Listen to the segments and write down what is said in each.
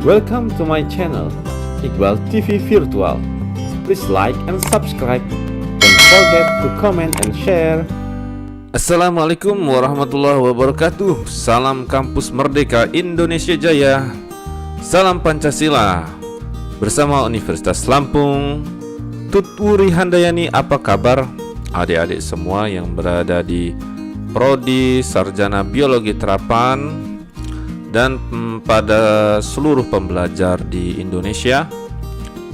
Welcome to my channel, Iqbal TV Virtual. Please like and subscribe. Don't forget to comment and share. Assalamualaikum warahmatullahi wabarakatuh. Salam Kampus Merdeka Indonesia Jaya. Salam Pancasila. Bersama Universitas Lampung, Tutwuri Handayani, apa kabar adik-adik semua yang berada di Prodi Sarjana Biologi Terapan dan pada seluruh pembelajar di Indonesia,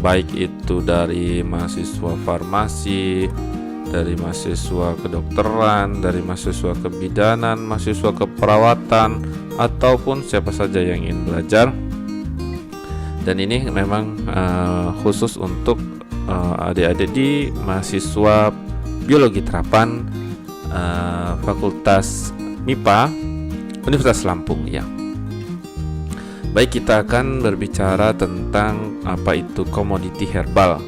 baik itu dari mahasiswa farmasi, dari mahasiswa kedokteran, dari mahasiswa kebidanan, mahasiswa keperawatan, ataupun siapa saja yang ingin belajar. Dan ini memang khusus untuk adik-adik di mahasiswa Biologi Terapan Fakultas MIPA Universitas Lampung ya. Baik, kita akan berbicara tentang apa itu komoditi herbal.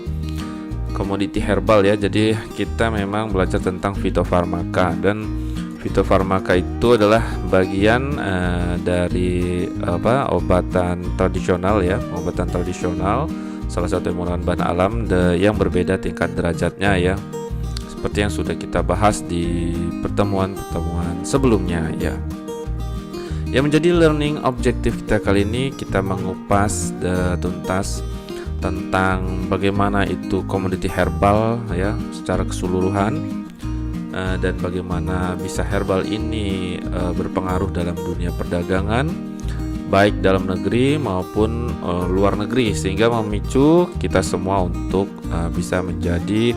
Komoditi herbal ya, jadi kita memang belajar tentang fitofarmaka, dan fitofarmaka itu adalah bagian dari obatan tradisional ya, obatan tradisional, salah satu yang menggunakan bahan alam yang berbeda tingkat derajatnya ya, seperti yang sudah kita bahas di pertemuan-pertemuan sebelumnya ya. Yang menjadi learning objektif kita kali ini, kita mengupas tuntas tentang bagaimana itu komoditi herbal ya secara keseluruhan, dan bagaimana bisa herbal ini berpengaruh dalam dunia perdagangan baik dalam negeri maupun luar negeri, sehingga memicu kita semua untuk bisa menjadi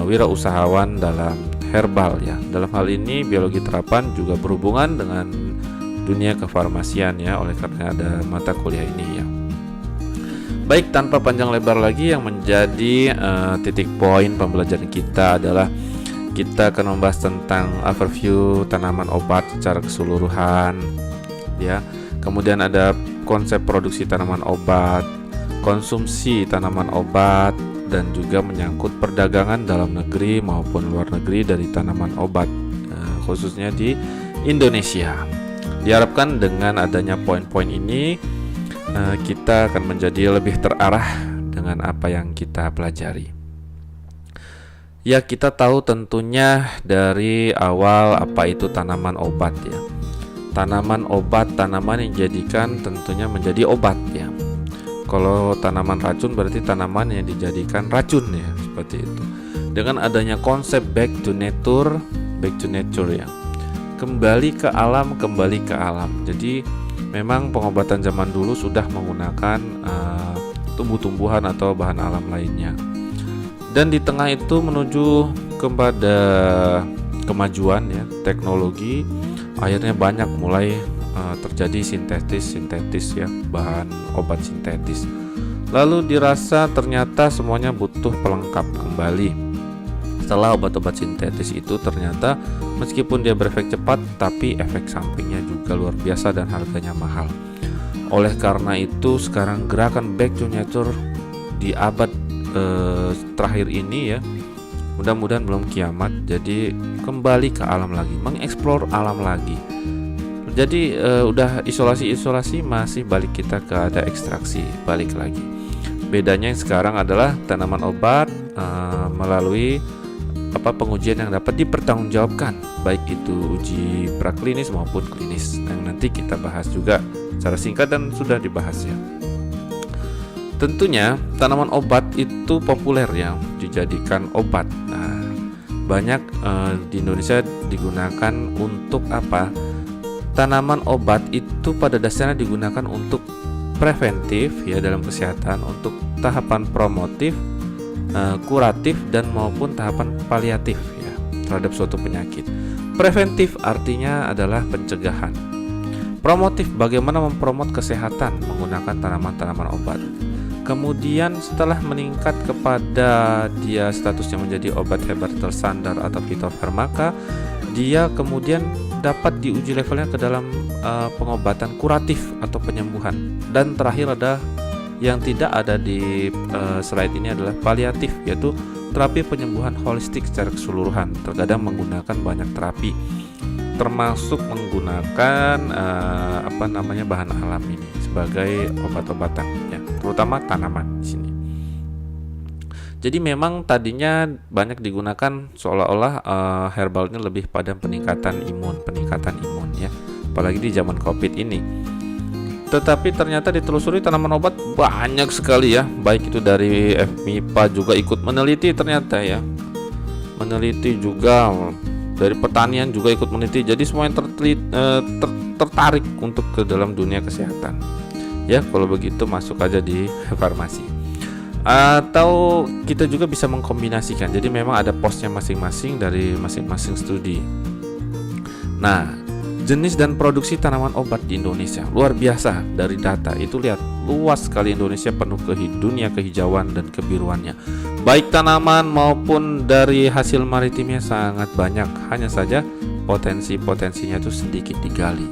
wirausahawan dalam herbal ya. Dalam hal ini biologi terapan juga berhubungan dengan dunia kefarmasian ya, oleh karena ada mata kuliah ini ya. Baik, tanpa panjang lebar lagi, yang menjadi titik poin pembelajaran kita adalah kita akan membahas tentang overview tanaman obat secara keseluruhan ya. Kemudian ada konsep produksi tanaman obat, konsumsi tanaman obat, dan juga menyangkut perdagangan dalam negeri maupun luar negeri dari tanaman obat, khususnya di Indonesia. Diharapkan dengan adanya poin-poin ini kita akan menjadi lebih terarah dengan apa yang kita pelajari. Ya, kita tahu tentunya dari awal apa itu tanaman obat ya. Tanaman obat, tanaman yang dijadikan tentunya menjadi obat ya. Kalau tanaman racun berarti tanaman yang dijadikan racun ya, seperti itu. Dengan adanya konsep back to nature ya. Kembali ke alam. Jadi memang pengobatan zaman dulu sudah menggunakan tumbuh-tumbuhan atau bahan alam lainnya. Dan di tengah itu menuju kepada kemajuan ya, teknologi, akhirnya banyak mulai terjadi sintetis ya, bahan obat sintetis. Lalu dirasa ternyata semuanya butuh pelengkap kembali. Setelah obat-obat sintetis itu ternyata meskipun dia berefek cepat, tapi efek sampingnya juga luar biasa dan harganya mahal. Oleh karena itu sekarang gerakan back to nature di abad terakhir ini ya, mudah-mudahan belum kiamat, jadi kembali ke alam lagi, mengeksplor alam lagi. Jadi udah isolasi masih balik kita ke ada ekstraksi, balik lagi. Bedanya yang sekarang adalah tanaman obat melalui pengujian yang dapat dipertanggungjawabkan, baik itu uji praklinis maupun klinis, yang nanti kita bahas juga secara singkat dan sudah dibahas ya. Tentunya tanaman obat itu populer ya, dijadikan obat. Nah, banyak di Indonesia digunakan untuk apa? Tanaman obat itu pada dasarnya digunakan untuk preventif ya dalam kesehatan, untuk tahapan promotif, kuratif, dan maupun tahapan paliatif ya terhadap suatu penyakit. Preventif artinya adalah pencegahan. Promotif, bagaimana mempromot kesehatan menggunakan tanaman-tanaman obat. Kemudian setelah meningkat kepada dia statusnya menjadi obat herbal terstandar atau fitofarmaka, dia kemudian dapat diuji levelnya ke dalam pengobatan kuratif atau penyembuhan. Dan terakhir ada yang tidak ada di slide ini adalah paliatif, yaitu terapi penyembuhan holistik secara keseluruhan. Terkadang menggunakan banyak terapi, termasuk menggunakan bahan alam ini sebagai obat-obatan ya, terutama tanaman di sini. Jadi memang tadinya banyak digunakan seolah-olah herbal ini lebih pada peningkatan imun ya, apalagi di zaman Covid ini. Tetapi ternyata ditelusuri tanaman obat banyak sekali ya, baik itu dari FMIPA juga ikut meneliti ternyata ya, meneliti juga dari pertanian juga ikut meneliti. Jadi semua yang tertarik untuk ke dalam dunia kesehatan ya. Kalau begitu masuk aja di farmasi, atau kita juga bisa mengkombinasikan. Jadi memang ada posnya masing-masing dari masing-masing studi. Nah, jenis dan produksi tanaman obat di Indonesia luar biasa. Dari data itu lihat luas sekali Indonesia, penuh dunia kehijauan dan kebiruannya. Baik tanaman maupun dari hasil maritimnya sangat banyak. Hanya saja potensinya itu sedikit digali.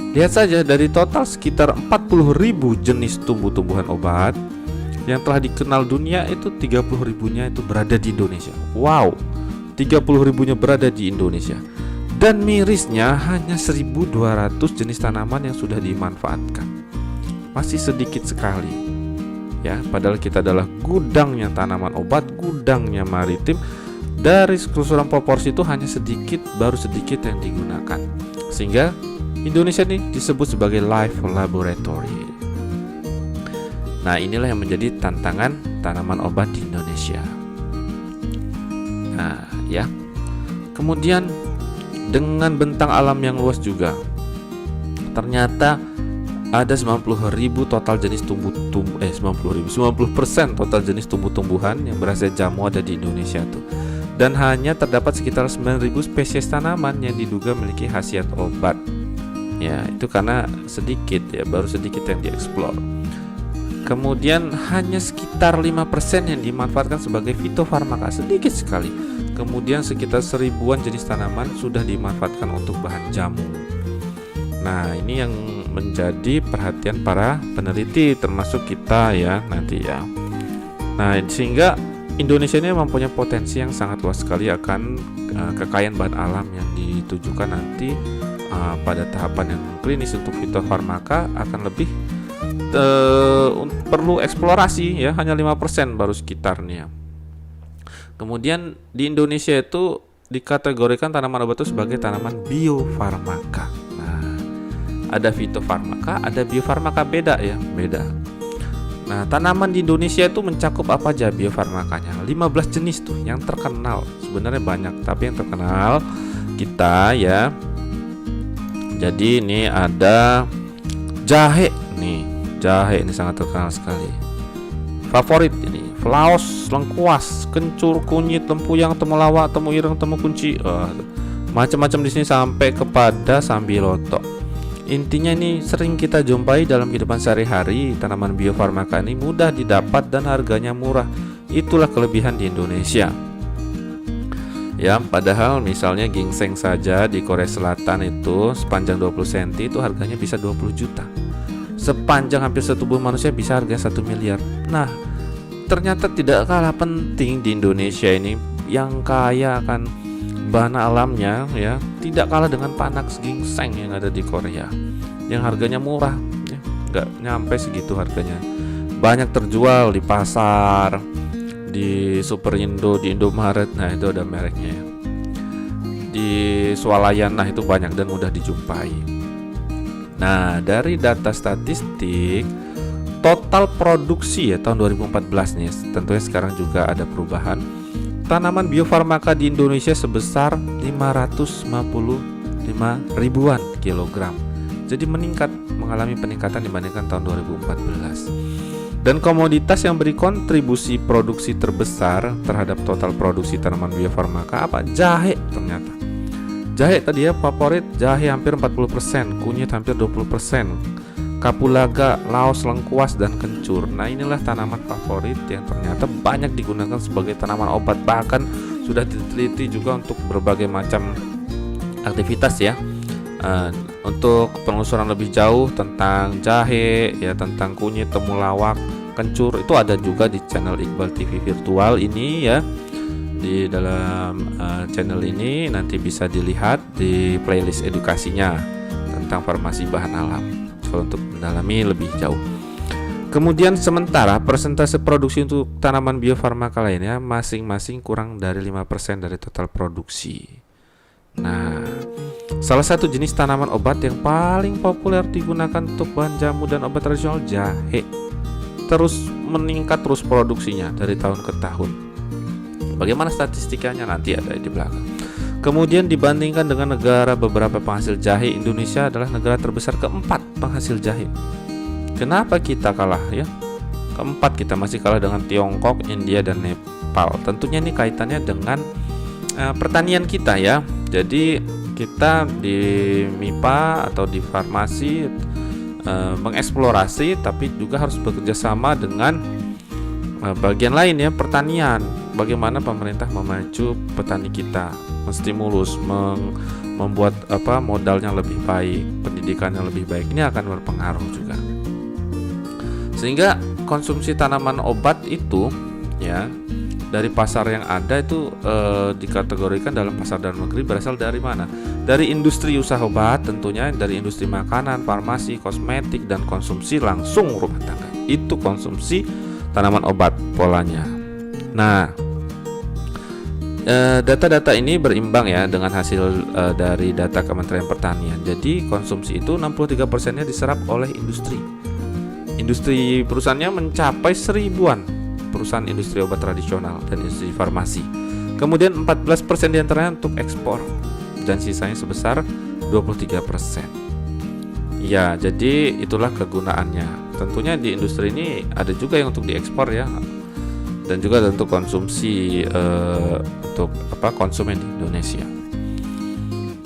Lihat saja dari total sekitar 40.000 jenis tumbuh-tumbuhan obat yang telah dikenal dunia, itu 30.000-nya itu berada di Indonesia. Wow, 30.000-nya berada di Indonesia. Dan mirisnya hanya 1.200 jenis tanaman yang sudah dimanfaatkan. Masih sedikit sekali ya, padahal kita adalah gudangnya tanaman obat, gudangnya maritim. Dari keseluruhan proporsi itu hanya sedikit, baru sedikit yang digunakan. Sehingga Indonesia ini disebut sebagai life laboratory. Nah, inilah yang menjadi tantangan tanaman obat di Indonesia. Nah ya, kemudian dengan bentang alam yang luas juga, ternyata ada 90.000 total jenis 90% total jenis tumbuh-tumbuhan yang berhasil jamu ada di Indonesia tuh. Dan hanya terdapat sekitar 9.000 spesies tanaman yang diduga memiliki khasiat obat. Ya, itu karena sedikit ya, baru sedikit yang dieksplor. Kemudian hanya sekitar 5% yang dimanfaatkan sebagai fitofarmaka, sedikit sekali. Kemudian sekitar 1.000-an jenis tanaman sudah dimanfaatkan untuk bahan jamu. Nah, ini yang menjadi perhatian para peneliti, termasuk kita ya nanti ya. Nah, sehingga Indonesia ini mempunyai potensi yang sangat luas sekali akan kekayaan bahan alam yang ditujukan nanti pada tahapan yang klinis untuk fitofarmaka akan lebih perlu eksplorasi ya, hanya 5% baru sekitarnya. Kemudian di Indonesia itu dikategorikan tanaman obat itu sebagai tanaman biofarmaka. Nah, ada fitofarmaka, ada biofarmaka, beda ya, beda. Nah, tanaman di Indonesia itu mencakup apa aja biofarmakanya? 15 jenis tuh yang terkenal. Sebenarnya banyak, tapi yang terkenal kita ya. Jadi ini ada jahe nih. Jahe ini sangat terkenal sekali. Favorit ini Flaus, lengkuas, kencur, kunyit, lempuyang, temulawak, temu ireng, temu kunci, macam-macam di sini sampai kepada sambiloto. Intinya ini sering kita jumpai dalam kehidupan sehari-hari. Tanaman biofarmaka ini mudah didapat dan harganya murah. Itulah kelebihan di Indonesia. Ya, padahal misalnya ginseng saja di Korea Selatan itu sepanjang 20 cm itu harganya bisa 20 juta. Sepanjang hampir setubuh manusia bisa harga 1 miliar. Nah, ternyata tidak kalah penting di Indonesia ini yang kaya akan bahan alamnya ya, tidak kalah dengan Panax ginseng yang ada di Korea yang harganya murah ya, nggak nyampe segitu harganya. Banyak terjual di pasar, di Superindo, di Indomaret, nah itu ada mereknya ya. Di Swalayan, nah itu banyak dan mudah dijumpai. Nah, dari data statistik total produksi ya tahun 2014 nih, tentunya sekarang juga ada perubahan. Tanaman biofarmaka di Indonesia sebesar 555 ribuan kilogram. Jadi mengalami peningkatan dibandingkan tahun 2014. Dan komoditas yang beri kontribusi produksi terbesar terhadap total produksi tanaman biofarmaka apa? Jahe ternyata. Jahe tadi ya favorit, jahe hampir 40%, kunyit hampir 20%. Kapulaga, laos, lengkuas, dan kencur. Nah, inilah tanaman favorit yang ternyata banyak digunakan sebagai tanaman obat. Bahkan sudah diteliti juga untuk berbagai macam aktivitas ya. Untuk penelusuran lebih jauh tentang jahe ya, tentang kunyit, temulawak, kencur, itu ada juga di channel Iqbal TV Virtual ini ya. Di dalam channel ini nanti bisa dilihat di playlist edukasinya tentang farmasi bahan alam. kalau untuk mendalami lebih jauh. Kemudian sementara persentase produksi untuk tanaman biofarmaka lainnya masing-masing kurang dari 5% dari total produksi. Nah, salah satu jenis tanaman obat yang paling populer digunakan untuk bahan jamu dan obat tradisional, jahe, terus meningkat terus produksinya dari tahun ke tahun. Bagaimana statistikanya nanti ada di belakang. Kemudian dibandingkan dengan negara beberapa penghasil jahe, Indonesia adalah negara terbesar keempat penghasil jahe. Kenapa kita kalah ya? Keempat, kita masih kalah dengan Tiongkok, India, dan Nepal. Tentunya ini kaitannya dengan pertanian kita ya. Jadi kita di MIPA atau di farmasi mengeksplorasi, tapi juga harus bekerja sama dengan bagian lain ya, pertanian. Bagaimana pemerintah memacu petani kita, menstimulus, membuat modalnya lebih baik, pendidikannya lebih baik. Ini akan berpengaruh juga. Sehingga konsumsi tanaman obat itu ya dari pasar yang ada itu dikategorikan dalam pasar dalam negeri berasal dari mana? Dari industri usaha obat, tentunya dari industri makanan, farmasi, kosmetik, dan konsumsi langsung rumah tangga. Itu konsumsi tanaman obat polanya. Nah, data-data ini berimbang ya dengan hasil dari data Kementerian Pertanian. Jadi konsumsi itu 63%-nya diserap oleh industri. Industri perusahaannya mencapai 1000-an perusahaan industri obat tradisional dan industri farmasi. Kemudian 14% diantaranya untuk ekspor dan sisanya sebesar 23%. Ya, jadi itulah kegunaannya. Tentunya di industri ini ada juga yang untuk diekspor ya, dan juga untuk konsumsi untuk konsumen di Indonesia.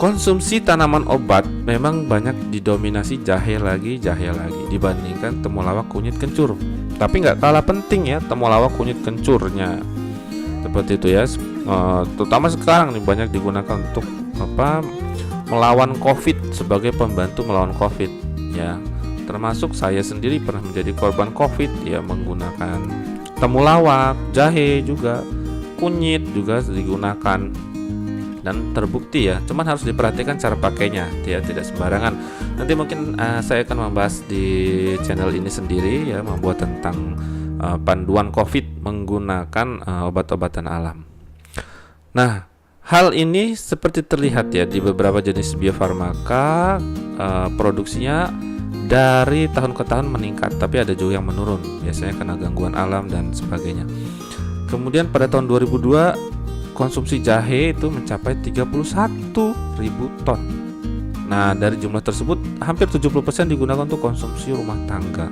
Konsumsi tanaman obat memang banyak didominasi jahe lagi dibandingkan temulawak kunyit kencur. Tapi nggak kalah penting ya temulawak kunyit kencurnya. Seperti itu ya. Terutama sekarang nih banyak digunakan untuk melawan COVID, sebagai pembantu melawan COVID ya. Termasuk saya sendiri pernah menjadi korban COVID ya, menggunakan temulawak, jahe juga, kunyit juga digunakan. Dan terbukti ya, cuman harus diperhatikan cara pakainya ya, tidak sembarangan. Nanti mungkin saya akan membahas di channel ini sendiri ya, membuat tentang panduan COVID menggunakan obat-obatan alam. Nah, hal ini seperti terlihat ya di beberapa jenis biofarmaka, produksinya dari tahun ke tahun meningkat, tapi ada juga yang menurun, biasanya karena gangguan alam dan sebagainya. Kemudian pada tahun 2002 konsumsi jahe itu mencapai 31.000 ton. Nah, dari jumlah tersebut hampir 70% digunakan untuk konsumsi rumah tangga,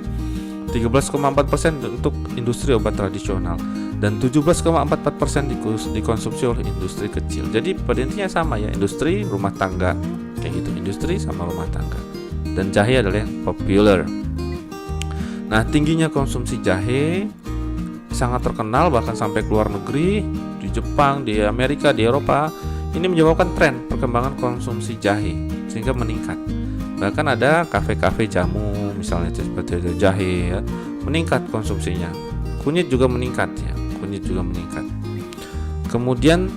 13,4% untuk industri obat tradisional, dan 17,44% dikonsumsi oleh industri kecil. Jadi pada intinya sama ya, industri, rumah tangga, kayak gitu, industri sama rumah tangga. Dan jahe adalah yang populer. Nah, tingginya konsumsi jahe sangat terkenal bahkan sampai ke luar negeri, di Jepang, di Amerika, di Eropa. Ini menyebabkan tren perkembangan konsumsi jahe sehingga meningkat. Bahkan ada kafe-kafe jamu misalnya seperti itu, jahe ya, meningkat konsumsinya. Kunyit juga meningkat ya, Kemudian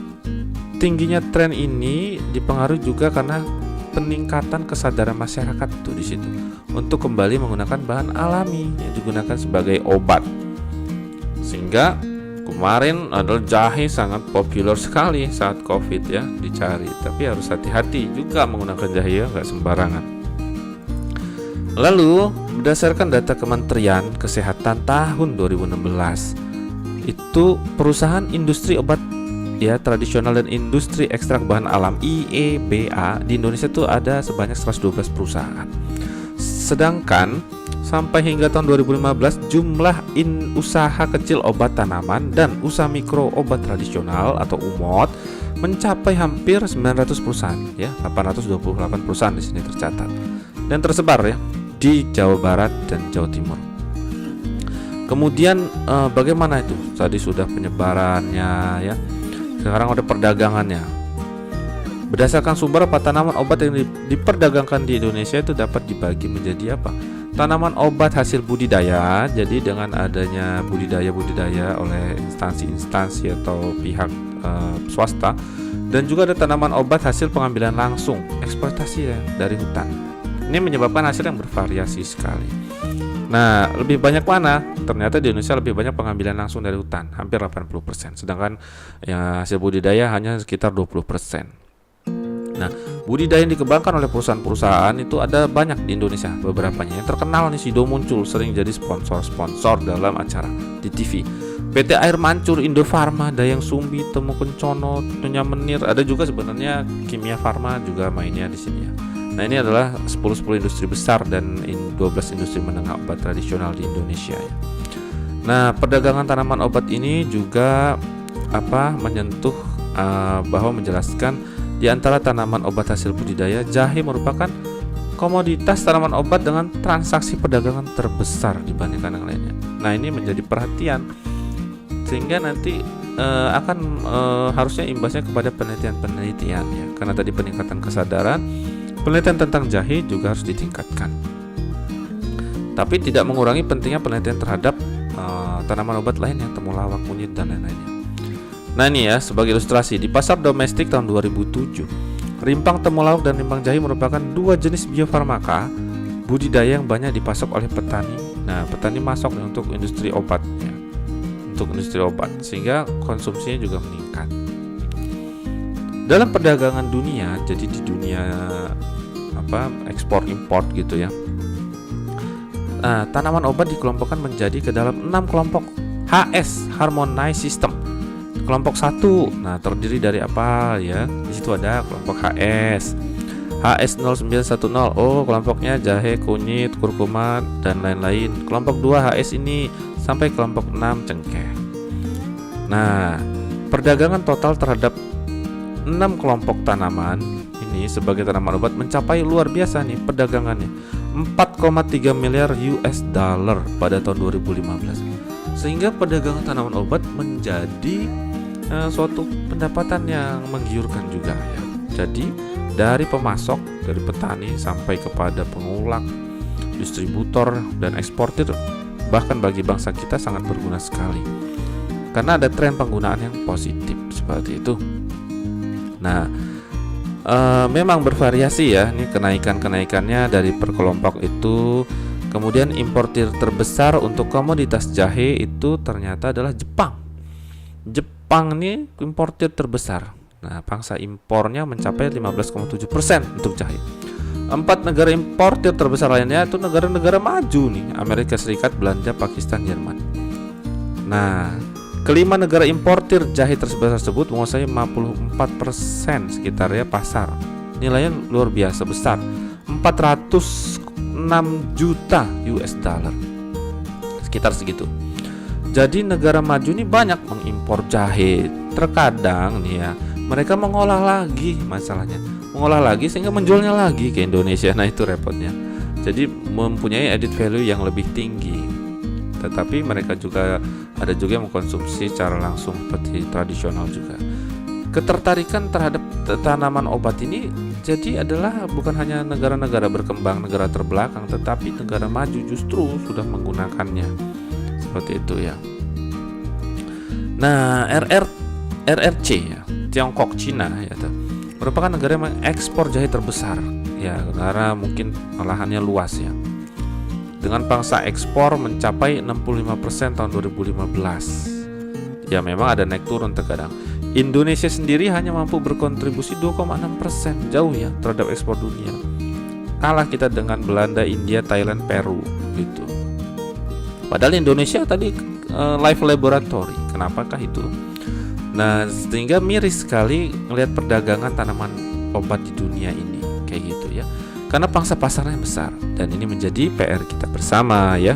tingginya tren ini dipengaruhi juga karena peningkatan kesadaran masyarakat tuh di situ untuk kembali menggunakan bahan alami yang digunakan sebagai obat. Sehingga kemarin adalah jahe sangat populer sekali saat COVID ya, dicari. Tapi harus hati-hati juga menggunakan jahe ya, nggak sembarangan. Lalu berdasarkan data Kementerian Kesehatan tahun 2016, itu perusahaan industri obat ya tradisional dan industri ekstrak bahan alam IEBA di Indonesia itu ada sebanyak 112 perusahaan. Sedangkan sampai hingga tahun 2015 jumlah usaha kecil obat tanaman dan usaha mikro obat tradisional atau UMOT mencapai hampir 900 perusahaan ya, 828 perusahaan di sini tercatat dan tersebar ya di Jawa Barat dan Jawa Timur. Kemudian bagaimana itu? Tadi sudah penyebarannya ya. Sekarang ada perdagangannya. Berdasarkan sumber tanaman obat yang diperdagangkan di Indonesia itu dapat dibagi menjadi apa? Tanaman obat hasil budidaya. Jadi dengan adanya budidaya oleh instansi atau pihak swasta, dan juga ada tanaman obat hasil pengambilan langsung eksploitasi ya, dari hutan. Ini menyebabkan hasil yang bervariasi sekali. Nah, lebih banyak mana? Ternyata di Indonesia lebih banyak pengambilan langsung dari hutan, hampir 80%, sedangkan ya, hasil budidaya hanya sekitar 20%. Nah, budidaya yang dikembangkan oleh perusahaan-perusahaan itu ada banyak di Indonesia, beberapanya. Yang terkenal nih Sido muncul, sering jadi sponsor dalam acara di TV. PT Air Mancur, Indofarma, Dayang Sumbi, Temu Kencono, Nyonya Menir, ada juga sebenarnya Kimia Farma juga mainnya di sini ya. Nah, ini adalah 10 industri besar dan 12 industri menengah obat tradisional di Indonesia ya. Nah, perdagangan tanaman obat ini juga menyentuh bahwa menjelaskan di antara tanaman obat hasil budidaya, jahe merupakan komoditas tanaman obat dengan transaksi perdagangan terbesar dibandingkan yang lainnya. Nah, ini menjadi perhatian sehingga nanti harusnya imbasnya kepada penelitian-penelitian ya. Karena tadi peningkatan kesadaran, penelitian tentang jahe juga harus ditingkatkan. Tapi tidak mengurangi pentingnya penelitian terhadap tanaman obat lain yang temulawak, kunyit dan lain-lainnya. Nah, ini ya sebagai ilustrasi, di pasar domestik tahun 2007, rimpang temulawak dan rimpang jahe merupakan dua jenis biofarmaka budidaya yang banyak dipasok oleh petani. Nah, petani masuk untuk industri obat ya. Untuk industri obat sehingga konsumsinya juga meningkat. Dalam perdagangan dunia, jadi di dunia ekspor import gitu ya. Nah, tanaman obat dikelompokkan menjadi ke dalam 6 kelompok HS, Harmonized System. Kelompok 1, nah terdiri dari apa ya? Di situ ada kelompok HS. HS0910, oh kelompoknya jahe, kunyit, kurkuma dan lain-lain. Kelompok 2 HS ini sampai kelompok 6 cengkeh. Nah, perdagangan total terhadap 6 kelompok tanaman ini sebagai tanaman obat mencapai luar biasa nih perdagangannya, 4,3 miliar US dollar pada tahun 2015. Sehingga perdagangan tanaman obat menjadi suatu pendapatan yang menggiurkan juga ya. Jadi dari pemasok, dari petani sampai kepada pengulak, distributor dan eksportir, bahkan bagi bangsa kita sangat berguna sekali. Karena ada tren penggunaan yang positif seperti itu. Nah, memang bervariasi ya, ini kenaikannya dari per kelompok itu. Kemudian importir terbesar untuk komoditas jahe itu ternyata adalah Jepang. Jepang ini importir terbesar. Nah, pangsa impornya mencapai 15,7% untuk jahe. 4 negara importir terbesar lainnya itu negara-negara maju nih, Amerika Serikat, Belanda, Pakistan, Jerman. Nah, kelima negara importir jahe tersebut menguasai 54% sekitar ya pasar. Nilainya luar biasa besar, 406 juta US dollar, sekitar segitu. Jadi negara maju ini banyak mengimpor jahe. Terkadang nih ya, mereka mengolah lagi, masalahnya mengolah lagi sehingga menjualnya lagi ke Indonesia. Nah, itu repotnya. Jadi mempunyai added value yang lebih tinggi. Tetapi mereka juga ada juga yang mengkonsumsi secara langsung seperti tradisional juga. Ketertarikan terhadap tanaman obat ini jadi adalah bukan hanya negara-negara berkembang, negara terbelakang, tetapi negara maju justru sudah menggunakannya. Seperti itu ya. Nah, RRC ya, Tiongkok, Cina ya, merupakan negara yang mengekspor jahe terbesar ya, karena mungkin lahannya luas ya. Dengan pangsa ekspor mencapai 65% tahun 2015. Ya, memang ada naik turun terkadang. Indonesia sendiri hanya mampu berkontribusi 2,6%, jauh ya terhadap ekspor dunia. Kalah kita dengan Belanda, India, Thailand, Peru gitu. Padahal Indonesia tadi live laboratory. Kenapakah itu? Nah, sehingga miris sekali melihat perdagangan tanaman obat di dunia ini kayak gitu ya. Karena pangsa pasarnya besar dan ini menjadi PR kita bersama ya.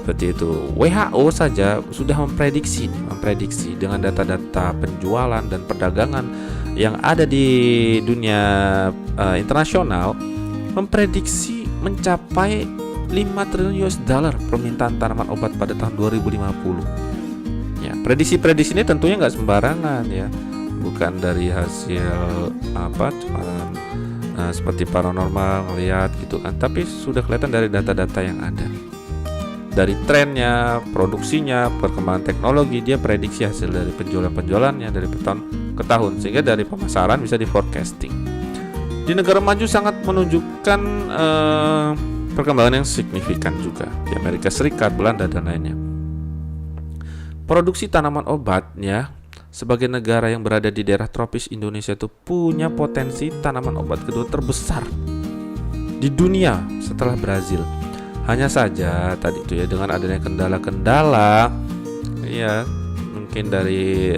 Seperti itu. WHO saja sudah memprediksi dengan data-data penjualan dan perdagangan yang ada di dunia internasional, memprediksi mencapai 5 triliun US dollar permintaan tanaman obat pada tahun 2050. Ya, prediksi-prediksi ini tentunya nggak sembarangan ya, bukan dari hasil seperti paranormal ngelihat gitu kan, tapi sudah kelihatan dari data-data yang ada, dari trennya, produksinya, perkembangan teknologi. Dia prediksi hasil dari penjualannya dari tahun ke tahun, sehingga dari pemasaran bisa di forecasting. Di negara maju sangat menunjukkan perkembangan yang signifikan juga, di Amerika Serikat, Belanda, dan lainnya. Produksi tanaman obatnya, sebagai negara yang berada di daerah tropis, Indonesia itu punya potensi tanaman obat kedua terbesar di dunia setelah Brazil. Hanya saja tadi itu ya, dengan adanya kendala-kendala ya, mungkin dari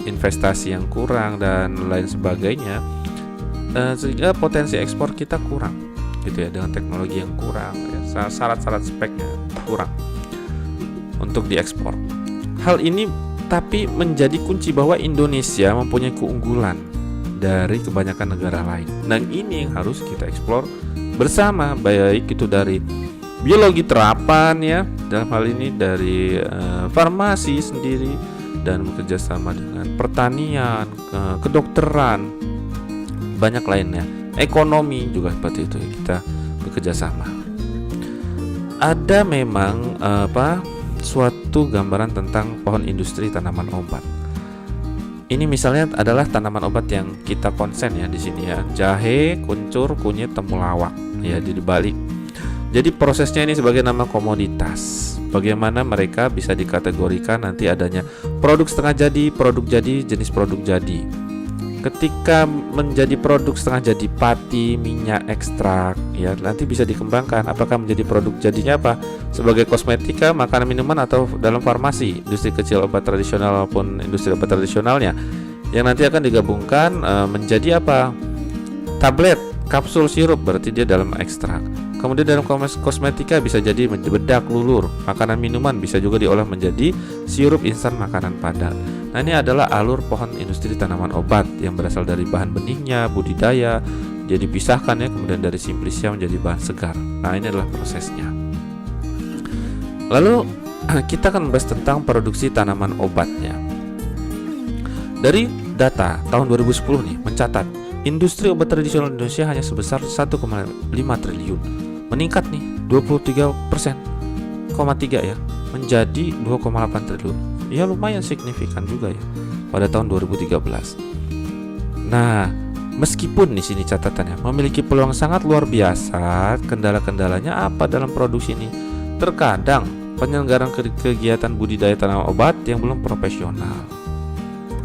investasi yang kurang dan lain sebagainya, sehingga potensi ekspor kita kurang gitu ya, dengan teknologi yang kurang ya, syarat-syarat speknya kurang untuk diekspor. Hal ini tapi menjadi kunci bahwa Indonesia mempunyai keunggulan dari kebanyakan negara lain, dan ini yang harus kita eksplor bersama, baik itu dari biologi terapan ya, dalam hal ini dari farmasi sendiri, dan bekerjasama dengan pertanian, kedokteran, banyak lainnya, ekonomi juga seperti itu ya, kita bekerjasama. Ada memang suatu gambaran tentang pohon industri tanaman obat. Ini misalnya adalah tanaman obat yang kita konsen ya di sini ya, jahe, kuncur, kunyit, temulawak ya, di balik. Jadi prosesnya ini sebagai nama komoditas. Bagaimana mereka bisa dikategorikan, nanti adanya produk setengah jadi, produk jadi, jenis produk jadi. Ketika menjadi produk setengah jadi pati, minyak ekstrak ya, nanti bisa dikembangkan apakah menjadi produk jadinya apa, sebagai kosmetika, makanan, minuman, atau dalam farmasi, industri kecil obat tradisional maupun industri obat tradisionalnya, yang nanti akan digabungkan menjadi apa, tablet, kapsul, sirup, berarti dia dalam ekstrak. Kemudian dalam kosmetika bisa jadi bedak, lulur, makanan, minuman bisa juga diolah menjadi sirup instan, makanan padat. Nah, ini adalah alur pohon industri tanaman obat yang berasal dari bahan benihnya, budidaya, dia dipisahkan ya, kemudian dari simplicia menjadi bahan segar. Nah, ini adalah prosesnya. Lalu kita akan membahas tentang produksi tanaman obatnya. Dari data tahun 2010 nih mencatat industri obat tradisional Indonesia hanya sebesar 1,5 triliun, meningkat nih 23,3% ya, menjadi 2,8 triliun. Ya lumayan signifikan juga ya pada tahun 2013. Nah, meskipun di sini catatannya memiliki peluang sangat luar biasa, kendala-kendalanya apa dalam produksi ini? Terkadang penyelenggaraan kegiatan budidaya tanaman obat yang belum profesional.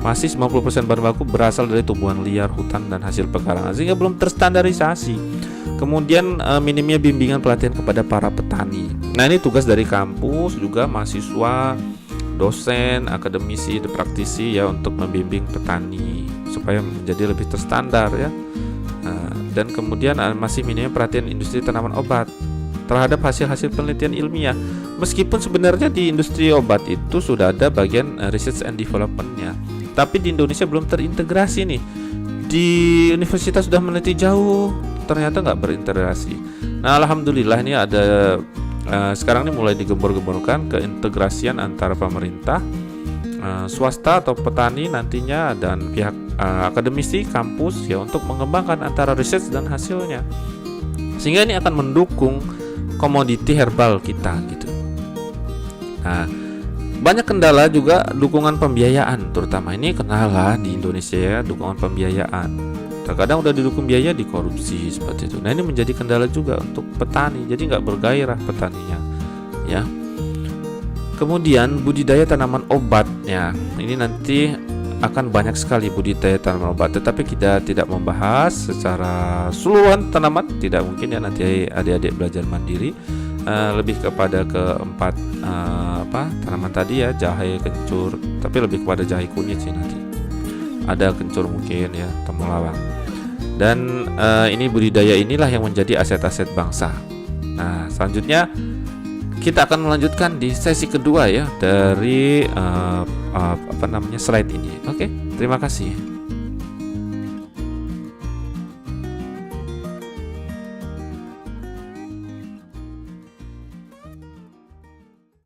Masih 90% bahan baku berasal dari tumbuhan liar, hutan, dan hasil pekarangan, sehingga belum terstandarisasi. Kemudian minimnya bimbingan pelatihan kepada para petani. Nah, ini tugas dari kampus juga, mahasiswa, dosen, akademisi, praktisi ya, untuk membimbing petani supaya menjadi lebih terstandar ya. Dan kemudian masih minimnya perhatian industri tanaman obat terhadap hasil-hasil penelitian ilmiah. Meskipun sebenarnya di industri obat itu sudah ada bagian research and development-nya, tapi di Indonesia belum terintegrasi nih. Di universitas sudah meneliti jauh, ternyata nggak berintegrasi. Nah, alhamdulillah ini ada sekarang ini mulai digembor-gemborkan keintegrasian antara pemerintah, swasta atau petani nantinya, dan pihak akademisi kampus ya, untuk mengembangkan antara riset dan hasilnya, sehingga ini akan mendukung komoditi herbal kita gitu. Nah, banyak kendala juga dukungan pembiayaan, terutama ini kendala di Indonesia ya, dukungan pembiayaan. Terkadang udah didukung biaya dikorupsi seperti itu. Nah, ini menjadi kendala juga untuk petani, jadi nggak bergairah petaninya ya. Kemudian budidaya tanaman obatnya, ini nanti akan banyak sekali budidaya tanaman obat, tetapi kita tidak membahas secara keseluruhan tanaman, tidak mungkin ya, nanti adik-adik belajar mandiri. Lebih kepada keempat tanaman tadi ya, jahe, kencur, tapi lebih kepada jahe kunyit sih nanti. Ada kencur mungkin ya, temulawak. Dan ini budidaya inilah yang menjadi aset-aset bangsa. Nah, selanjutnya kita akan melanjutkan di sesi kedua ya dari slide ini. Oke, terima kasih.